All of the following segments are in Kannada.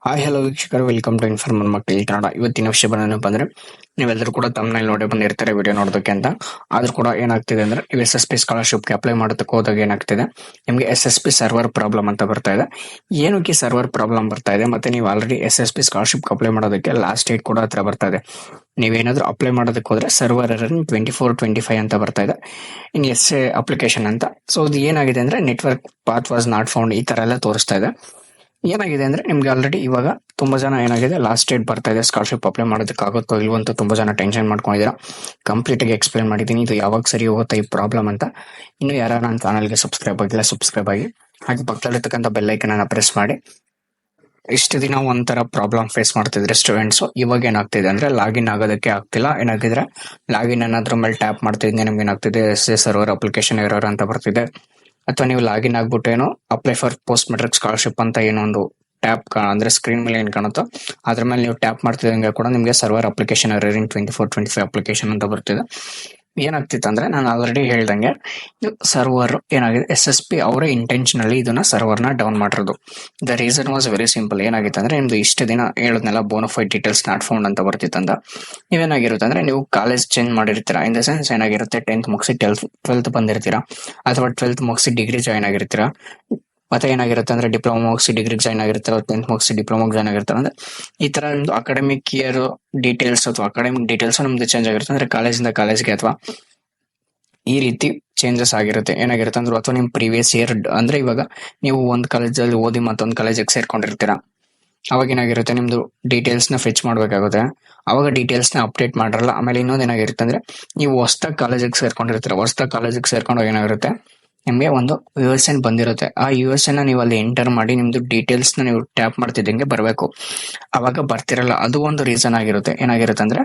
ಹಾಯ್ ಹಲೋ ವೀಕ್ಷಕರು, ವೆಲ್ಕಮ್ ಟು ಇನ್ಫಾರ್ಮಲ್ ಮಕ್ಕಳು ಕನ್ನಡ. ಇವತ್ತಿನ ವಿಷಯ ಬಂದೇನಪ್ಪ ಅಂದ್ರೆ, ನೀವೆಲ್ಲರೂ ಕೂಡ ತಮ್ಮನೇಲಿ ನೋಡಿ ಬಂದಿರ್ತಾರೆ ವಿಡಿಯೋ ನೋಡೋದಕ್ಕೆ ಅಂತ. ಆದ್ರೂ ಕೂಡ ಏನಾಗ್ತಿದೆ ಅಂದ್ರೆ, ನೀವು SSP ಸ್ಕಾಲರ್ಶಿಪ್ಗೆ ಅಪ್ಲೈ ಮಾಡೋದಕ್ಕೆ ಹೋದಾಗ ಏನಾಗ್ತಿದೆ, ನಿಮಗೆ SSP ಸರ್ವರ್ ಪ್ರಾಬ್ಲಮ್ ಅಂತ ಬರ್ತಾ ಇದೆ. ಏನಕ್ಕೆ ಸರ್ವರ್ ಪ್ರಾಬ್ಲಮ್ ಬರ್ತಾ ಇದೆ, ಮತ್ತೆ ನೀವು ಆಲ್ರೆಡಿ SSP ಸ್ಕಾಲರ್ಶಿಪ್ ಅಪ್ಲೈ ಮಾಡೋದಕ್ಕೆ ಲಾಸ್ಟ್ ಡೇಟ್ ಕೂಡ ಹತ್ರ ಬರ್ತಾ ಇದೆ. ನೀವೇನಾದ್ರೂ ಅಪ್ಲೈ ಮಾಡೋದಕ್ಕೆ ಹೋದ್ರೆ ಸರ್ವರ್ ಎರರ್ 2425 ಅಂತ ಬರ್ತಾ ಇದೆ ಇನ್ ಎಸ್ ಅಪ್ಲಿಕೇಶನ್ ಅಂತ. ಸೊ ಇದು ಏನಾಗಿದೆ ಅಂದ್ರೆ, network path was not found ಈ ತರ ಎಲ್ಲ ತೋರಿಸ್ತಾ ಇದೆ. ಏನಾಗಿದೆ ಅಂದ್ರೆ, ನಿಮ್ಗೆ ಆಲ್ರೆಡಿ ಇವಾಗ ತುಂಬಾ ಜನ ಏನಾಗಿದೆ, ಲಾಸ್ಟ್ ಡೇಟ್ ಬರ್ತಾ ಇದೆ, ಸ್ಕಾಲರ್ಶಿಪ್ ಅಪ್ಲೈ ಮಾಡೋದಕ್ಕೆ ಆಗುತ್ತೋ ಇಲ್ವೋ ಅಂತ ತುಂಬಾ ಜನ ಟೆನ್ಷನ್ ಮಾಡ್ಕೊಂಡಿದ್ದೀರಾ. ಕಂಪ್ಲೀಟ್ ಆಗಿ ಎಕ್ಸ್ಪ್ಲೇನ್ ಮಾಡಿದ್ದೀನಿ, ಇದು ಯಾವಾಗ ಸರಿ ಹೋಗುತ್ತಾ ಈ ಪ್ರಾಬ್ಲಮ್ ಅಂತ. ಇನ್ನು ಯಾರು ನನ್ನ ಚಾನಲ್ಗೆ ಸಬ್ಸ್ಕ್ರೈಬ್ ಆಗಿಲ್ಲ, ಸಬ್ಸ್ಕ್ರೈಬ್ ಆಗಿ, ಹಾಗೆ ಪಕ್ಕದಲ್ಲಿರ್ತಕ್ಕಂಥ ಬೆಲ್ ಐಕನ್ ಅನ್ನ ಪ್ರೆಸ್ ಮಾಡಿ. ಇಷ್ಟು ದಿನ ಒಂಥರ ಪ್ರಾಬ್ಲಮ್ ಫೇಸ್ ಮಾಡ್ತಿದ್ರೆ ಸ್ಟೂಡೆಂಟ್ಸ್, ಇವಾಗ ಏನಾಗ್ತಿದೆ ಅಂದ್ರೆ ಲಾಗಿನ್ ಆಗೋದಕ್ಕೆ ಆಗ್ತಿಲ್ಲ. ಏನಾಗಿದ್ರೆ ಲಾಗಿನ್ ಅನ್ನೋದ್ರ ಮೇಲೆ ಟ್ಯಾಪ್ ಮಾಡ್ತಿದ್ದೆ, ನಿಮ್ಗೆ ಏನಾಗ್ತಿದೆ ಸರ್ವರ್ ಅಪ್ಲಿಕೇಶನ್ ಎರರ್ ಅಂತ ಬರ್ತಿದೆ. ಅಥವಾ ನೀವು ಲಾಗಿನ್ ಆಗ್ಬಿಟ್ಟು ಏನೋ apply for post matric scholarship ಅಂತ ಏನೋ ಒಂದು ಟ್ಯಾಪ್ ಅಂದ್ರೆ ಸ್ಕ್ರೀನ್ ಮೇಲೆ ಏನ್ ಕಾಣುತ್ತೋ ಅದ್ರ ಮೇಲೆ ನೀವು ಟ್ಯಾಪ್ ಮಾಡ್ತಿದ್ದಂಗೆ ಕೂಡ ನಿಮಗೆ ಸರ್ವರ್ ಅಪ್ಲಿಕೇಶನ್ ಎರರ್ ಇನ್ 2425 ಅಪ್ಲಿಕೇಶನ್ ಅಂತ ಬರ್ತಿದೆ. ಏನಾಗ್ತಿತ್ತು ಅಂದ್ರೆ, ನಾನು ಆಲ್ರೆಡಿ ಹೇಳ್ದಂಗೆ, ಸರ್ವರ್ ಏನಾಗಿದೆ, SSP ಅವರೇ ಇಂಟೆನ್ಷನಲಿ ಇದನ್ನ ಸರ್ವರ್ ನ ಡೌನ್ ಮಾಡಿರೋದು. The reason was very simple. ಏನಾಗಿತ್ತು ಅಂದ್ರೆ, ನಿಮ್ದು ಇಷ್ಟು ದಿನ ಹೇಳದ್ನೆಲ್ಲ ಬೋನಫೈಡ್ ಡೀಟೇಲ್ಸ್ ನಾಟ್ ಫೌಂಡ್ ಅಂತ ಬರ್ತಿತ್ತಂದ. ನೀವೇನಾಗಿರುತ್ತೆ ಅಂದ್ರೆ, ನೀವು ಕಾಲೇಜ್ ಚೇಂಜ್ ಮಾಡಿರ್ತೀರಾ. ಇನ್ ದ ಸೆನ್ಸ್ ಏನಾಗಿರುತ್ತೆ, 10th ಮುಗಿಸಿ 12th ಬಂದಿರ್ತೀರಾ, ಅಥವಾ 12th ಮುಗಿಸಿ ಡಿಗ್ರಿ ಜಾಯ್ನ್ ಆಗಿರ್ತೀರಾ. ಮತ್ತೆ ಏನಾಗಿರುತ್ತೆ ಅಂದ್ರೆ, ಡಿಪ್ಲೊಮಾ ಮುಗಿಸಿ ಡಿಗ್ರಿಗೆ ಜಾಯ್ನ್ ಆಗಿರ್ತಾರೆ, 10th ಮುಗಿಸಿ ಡಿಪ್ಲೊಮಾಗೆ ಜಾಯ್ನ್ ಆಗಿರ್ತಾರೆ. ಅಂದ್ರೆ ಈ ತರ ಒಂದು ಅಕಾಡೆಮಿಕ್ ಇಯರ್ ಡೀಟೇಲ್ಸ್ ಅಥವಾ ಅಕಾಡೆಮಿಕ್ ಡೀಟೇಲ್ಸ್ ನಮ್ದು ಚೇಂಜ್ ಆಗಿರುತ್ತೆ. ಅಂದ್ರೆ ಕಾಲೇಜಿಂದ ಕಾಲೇಜ್ಗೆ ಅಥವಾ ಈ ರೀತಿ ಚೇಂಜಸ್ ಆಗಿರುತ್ತೆ. ಏನಾಗಿರುತ್ತೆ ಅಂದ್ರೆ, ಅಥವಾ ನಿಮ್ ಪ್ರೀವಿಯಸ್ ಇಯರ್ ಅಂದ್ರೆ, ಇವಾಗ ನೀವು ಒಂದ್ ಕಾಲೇಜಲ್ಲಿ ಓದಿ ಮತ್ತೊಂದ್ ಕಾಲೇಜಿಗೆ ಸೇರ್ಕೊಂಡಿರ್ತೀರಾ. ಅವಾಗ ಏನಾಗಿರುತ್ತೆ, ನಿಮ್ದು ಡೀಟೇಲ್ಸ್ ನ ಫೆಚ್ ಮಾಡ್ಬೇಕಾಗುತ್ತೆ. ಅವಾಗ ಡೀಟೇಲ್ಸ್ ನ ಅಪ್ಡೇಟ್ ಮಾಡಲ್ಲ. ಆಮೇಲೆ ಇನ್ನೊಂದು ಏನಾಗಿರುತ್ತೆ ಅಂದ್ರೆ, ನೀವು ಹೊಸದಾಗಿ ಕಾಲೇಜಿಗೆ ಸೇರ್ಕೊಂಡಿರ್ತೀರ. ಹೊಸದಾಗಿ ಕಾಲೇಜಿಗೆ ಸೇರ್ಕೊಂಡಾಗ ಏನಾಗಿರುತ್ತೆ, ನಿಮ್ಗೆ ಒಂದು USN ಬಂದಿರುತ್ತೆ. ಆ USN ನೀವು ಅಲ್ಲಿ ಎಂಟರ್ ಮಾಡಿ ನಿಮ್ದು ಡೀಟೇಲ್ಸ್ ನ ನೀವು ಟ್ಯಾಪ್ ಮಾಡ್ತಿದ್ದಂಗೆ ಬರಬೇಕು. ಅವಾಗ ಬರ್ತಿರಲ್ಲ. ಅದು ಒಂದು ರೀಸನ್ ಆಗಿರುತ್ತೆ. ಏನಾಗಿರುತ್ತೆ ಅಂದ್ರೆ,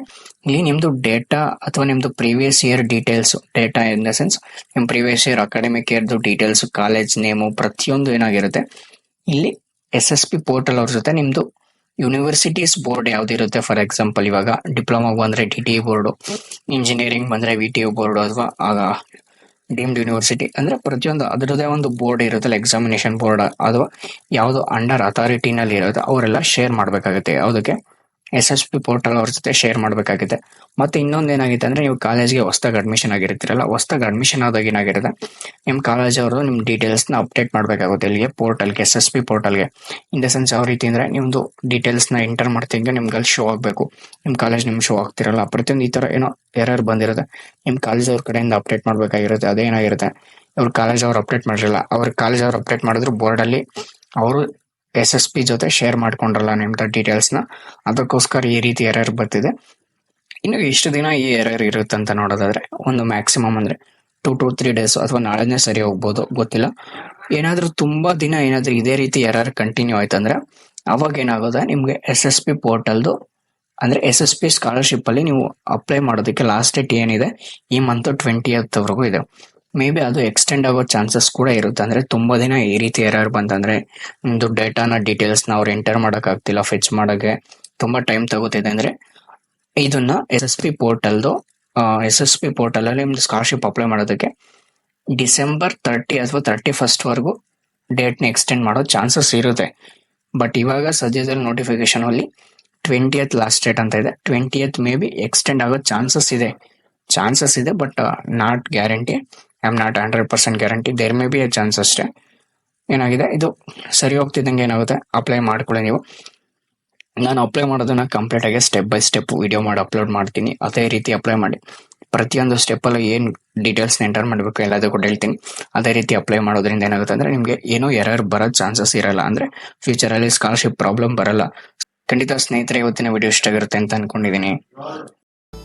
ಇಲ್ಲಿ ನಿಮ್ದು ಡೇಟಾ ಅಥವಾ ನಿಮ್ದು previous year details, data in the sense ನಿಮ್ ಪ್ರೀವಿಯಸ್ ಇಯರ್ ಅಕಾಡೆಮಿಕ್ ಇಯರ್ದು ಡೀಟೇಲ್ಸ್, ಕಾಲೇಜ್ ನೇಮು, ಪ್ರತಿಯೊಂದು ಏನಾಗಿರುತ್ತೆ ಇಲ್ಲಿ SSP ಪೋರ್ಟಲ್ ಅವ್ರ ಜೊತೆ ನಿಮ್ದು ಯೂನಿವರ್ಸಿಟೀಸ್ ಬೋರ್ಡ್ ಯಾವ್ದಿರುತ್ತೆ. ಫಾರ್ ಎಕ್ಸಾಂಪಲ್, ಇವಾಗ ಡಿಪ್ಲೊಮಾ ಬಂದ್ರೆ DTE ಬೋರ್ಡ್, ಇಂಜಿನಿಯರಿಂಗ್ ಬಂದ್ರೆ VTU ಬೋರ್ಡ್, ಅಥವಾ ಡೀಮ್ಡ್ ಯೂನಿವರ್ಸಿಟಿ ಅಂದ್ರೆ ಪ್ರತಿಯೊಂದು ಅದರದೇ ಒಂದು ಬೋರ್ಡ್ ಇರುತ್ತಲ್ಲ, ಎಕ್ಸಾಮಿನೇಷನ್ ಬೋರ್ಡ್, ಅಥವಾ ಯಾವ್ದು ಅಂಡರ್ ಅಥಾರಿಟಿನಲ್ಲಿ ಇರುತ್ತೆ, ಅವರೆಲ್ಲ ಶೇರ್ ಮಾಡ್ಬೇಕಾಗುತ್ತೆ. ಯಾವುದಕ್ಕೆ, SSP ಪೋರ್ಟಲ್ ಅವ್ರ ಜೊತೆ ಶೇರ್ ಮಾಡ್ಬೇಕಾಗುತ್ತೆ. ಮತ್ತೆ ಇನ್ನೊಂದು ಏನಾಗುತ್ತೆ ಅಂದ್ರೆ, ನೀವು ಕಾಲೇಜ್ಗೆ ಹೊಸದಾಗಿ ಅಡ್ಮಿಷನ್ ಆಗಿರ್ತೀರಲ್ಲ, ಹೊಸದಾಗಿ ಅಡ್ಮಿಷನ್ ಆದಾಗ ಏನಾಗಿರುತ್ತೆ, ನಿಮ್ ಕಾಲೇಜ್ ಅವರು ನಿಮ್ ಡೀಟೇಲ್ಸ್ ನ ಅಪ್ಡೇಟ್ ಮಾಡ್ಬೇಕಾಗುತ್ತೆ ಇಲ್ಲಿಗೆ ಪೋರ್ಟಲ್ಗೆ, SSP ಪೋರ್ಟಲ್ಗೆ. ಇನ್ ದ ಸೆನ್ಸ್ ಯಾವ ರೀತಿ ಅಂದ್ರೆ, ನಿಮ್ದು ಡೀಟೇಲ್ಸ್ ನ ಎಂಟರ್ ಮಾಡ್ತಿದ್ದಂಗೆ ನಿಮ್ಗೆ ಅಲ್ಲಿ ಶೋ ಆಗ್ಬೇಕು. ನಿಮ್ ಕಾಲೇಜ್ ನಿಮ್ ಶೋ ಆಗ್ತಿರಲ್ಲ, ಪ್ರತಿಯೊಂದು ಈ ತರ ಏನೋ ಎರರ್ ಬಂದಿರುತ್ತೆ, ನಿಮ್ ಕಾಲೇಜ್ ಅವ್ರ ಕಡೆಯಿಂದ ಅಪ್ಡೇಟ್ ಮಾಡ್ಬೇಕಾಗಿರುತ್ತೆ. ಅದೇನಾಗಿರುತ್ತೆ, ಇವ್ರ ಕಾಲೇಜ್ ಅವ್ರು ಅಪ್ಡೇಟ್ ಮಾಡಿರಲ್ಲ, ಅವ್ರ ಕಾಲೇಜ್ ಅವ್ರು ಅಪ್ಡೇಟ್ ಮಾಡಿದ್ರು ಬೋರ್ಡ್ ಅಲ್ಲಿ ಅವರು SSP ಜೊತೆ ಶೇರ್ ಮಾಡ್ಕೊಂಡ್ರಲ್ಲ ನಿಮ್ದು ಡೀಟೇಲ್ಸ್ ನ, ಅದಕ್ಕೋಸ್ಕರ ಈ ರೀತಿ ಎರರ್ ಬರ್ತಿದೆ. ಇನ್ನು ಇಷ್ಟು ದಿನ ಈ ಎರರ್ ಇರುತ್ತೆ ಅಂತ ನೋಡೋದಾದ್ರೆ, ಒಂದು ಮ್ಯಾಕ್ಸಿಮಮ್ ಅಂದ್ರೆ 2 to 3 ಡೇಸ್ ಅಥವಾ ನಾಳೆನೇ ಸರಿ ಹೋಗ್ಬೋದು, ಗೊತ್ತಿಲ್ಲ. ಏನಾದ್ರೂ ತುಂಬಾ ದಿನ ಏನಾದ್ರೂ ಇದೇ ರೀತಿ ಎರರ್ ಕಂಟಿನ್ಯೂ ಆಯ್ತಂದ್ರೆ, ಅವಾಗ ಏನಾಗೋದ, ನಿಮ್ಗೆ SSP ಪೋರ್ಟಲ್ದು ಅಂದ್ರೆ SSP ಸ್ಕಾಲರ್ಶಿಪ್ ಅಲ್ಲಿ ನೀವು ಅಪ್ಲೈ ಮಾಡೋದಕ್ಕೆ ಲಾಸ್ಟ್ ಡೇಟ್ ಏನಿದೆ, ಈ ಮಂತ್ 20th ವರೆಗೂ ಇದೆ. ಮೇ ಬಿ ಅದು ಎಕ್ಸ್ಟೆಂಡ್ ಆಗೋ ಚಾನ್ಸಸ್ ಕೂಡ ಇರುತ್ತೆ. ಅಂದ್ರೆ ತುಂಬಾ ದಿನ ಈ ರೀತಿ ಎರರ್ ಬಂತಂದ್ರೆ, ನಿಮ್ದು ಡೇಟಾನ ಡೀಟೇಲ್ಸ್ ನ ಅವ್ರು ಎಂಟರ್ ಮಾಡಕ್ ಆಗ್ತಿಲ್ಲ, ಫೆಚ್ ಮಾಡಕ್ಕೆ ತುಂಬಾ ಟೈಮ್ ತಗೋತಿದೆ ಅಂದ್ರೆ, ಇದನ್ನ SSP ಪೋರ್ಟಲ್ದು SSP ಪೋರ್ಟಲ್ ಅಲ್ಲಿ ನಿಮ್ದು ಸ್ಕಾಲರ್ಶಿಪ್ ಅಪ್ಲೈ ಮಾಡೋದಕ್ಕೆ ಡಿಸೆಂಬರ್ 30 ಅಥವಾ 31st ವರೆಗೂ ಡೇಟ್ ನ ಎಕ್ಸ್ಟೆಂಡ್ ಮಾಡೋ ಚಾನ್ಸಸ್ ಇರುತ್ತೆ. ಬಟ್ ಇವಾಗ ಸದ್ಯದಲ್ಲಿ ನೋಟಿಫಿಕೇಶನ್ ಅಲ್ಲಿ 20th ಲಾಸ್ಟ್ ಡೇಟ್ ಅಂತ ಇದೆ. 20th ಮೇ ಬಿ ಎಕ್ಸ್ಟೆಂಡ್ ಆಗೋ ಚಾನ್ಸಸ್ ಇದೆ, but not guarantee. I am not 100% guarantee. There may be a chance ಅಷ್ಟೇ. ಏನಾಗಿದೆ, ಇದು ಸರಿ ಹೋಗ್ತಿದ್ದಂಗೆ ಏನಾಗುತ್ತೆ, ಅಪ್ಲೈ ಮಾಡ್ಕೊಳ್ಳಿ ನೀವು. ನಾನು ಅಪ್ಲೈ ಮಾಡೋದನ್ನ ಕಂಪ್ಲೀಟ್ ಆಗಿ ಸ್ಟೆಪ್ ಬೈ ಸ್ಟೆಪ್ ವಿಡಿಯೋ ಮಾಡಿ ಅಪ್ಲೋಡ್ ಮಾಡ್ತೀನಿ. ಅದೇ ರೀತಿ ಅಪ್ಲೈ ಮಾಡಿ. ಪ್ರತಿಯೊಂದು ಸ್ಟೆಪ್ ಅಲ್ಲಿ ಏನ್ ಡೀಟೇಲ್ಸ್ ಎಂಟರ್ ಮಾಡಬೇಕು ಎಲ್ಲದೂ ಕೂಡ ಹೇಳ್ತೀನಿ. ಅದೇ ರೀತಿ ಅಪ್ಲೈ ಮಾಡೋದ್ರಿಂದ ಏನಾಗುತ್ತೆ ಅಂದ್ರೆ, ನಿಮ್ಗೆ ಏನೋ ಎರರ್ ಬರೋ ಚಾನ್ಸಸ್ ಇರಲ್ಲ. ಅಂದ್ರೆ ಫ್ಯೂಚರ್ ಅಲ್ಲಿ ಸ್ಕಾಲರ್ಶಿಪ್ ಪ್ರಾಬ್ಲಮ್ ಬರಲ್ಲ. ಖಂಡಿತ ಸ್ನೇಹಿತರೆ, ಇವತ್ತಿನ ವಿಡಿಯೋ ಇಷ್ಟ ಆಗಿರುತ್ತೆ ಅಂತ ಅನ್ಕೊಂಡಿದೀನಿ.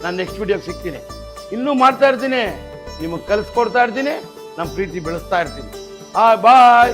ನಾನು ನೆಕ್ಸ್ಟ್ ವಿಡಿಯೋಗೆ ಸಿಗ್ತೀನಿ. ಇನ್ನೂ ಮಾಡ್ತಾ ಇರ್ತೀನಿ, ನಿಮಗೆ ಕಲಿಸ್ಕೊಡ್ತಾ ಇರ್ತೀನಿ, ನಮ್ಮ ಪ್ರೀತಿ ಬೆಳೆಸ್ತಾ ಇರ್ತೀನಿ. ಬಾಯ್.